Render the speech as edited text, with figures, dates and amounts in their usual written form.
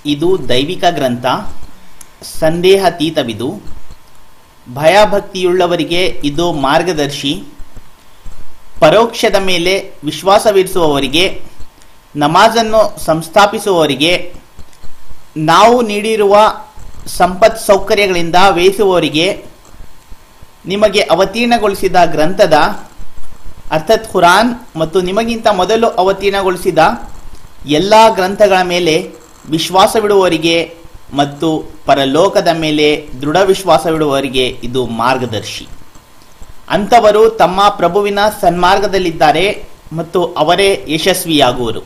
ಇದು ದೈವಿಕ ಗ್ರಂಥ, ಸಂದೇಹಾತೀತವಿದು. ಭಯಭಕ್ತಿಯುಳ್ಳವರಿಗೆ ಇದು ಮಾರ್ಗದರ್ಶಿ. ಪರೋಕ್ಷದ ಮೇಲೆ ವಿಶ್ವಾಸವಿರಿಸುವವರಿಗೆ, ನಮಾಜನ್ನು ಸಂಸ್ಥಾಪಿಸುವವರಿಗೆ, ನಾವು ನೀಡಿರುವ ಸಂಪತ್ ಸೌಕರ್ಯಗಳಿಂದ ವೇಯಿಸುವವರಿಗೆ, ನಿಮಗೆ ಅವತೀರ್ಣಗೊಳಿಸಿದ ಗ್ರಂಥದ ಅರ್ಥಾತ್ ಖುರಾನ್ ಮತ್ತು ನಿಮಗಿಂತ ಮೊದಲು ಅವತೀರ್ಣಗೊಳಿಸಿದ ಎಲ್ಲ ಗ್ರಂಥಗಳ ಮೇಲೆ ವಿಶ್ವಾಸವಿಡುವವರಿಗೆ ಮತ್ತು ಪರಲೋಕದ ಮೇಲೆ ದೃಢ ವಿಶ್ವಾಸವಿಡುವವರಿಗೆ ಇದು ಮಾರ್ಗದರ್ಶಿ. ಅಂಥವರು ತಮ್ಮ ಪ್ರಭುವಿನ ಸನ್ಮಾರ್ಗದಲ್ಲಿದ್ದಾರೆ ಮತ್ತು ಅವರೇ ಯಶಸ್ವಿಯಾಗುವರು.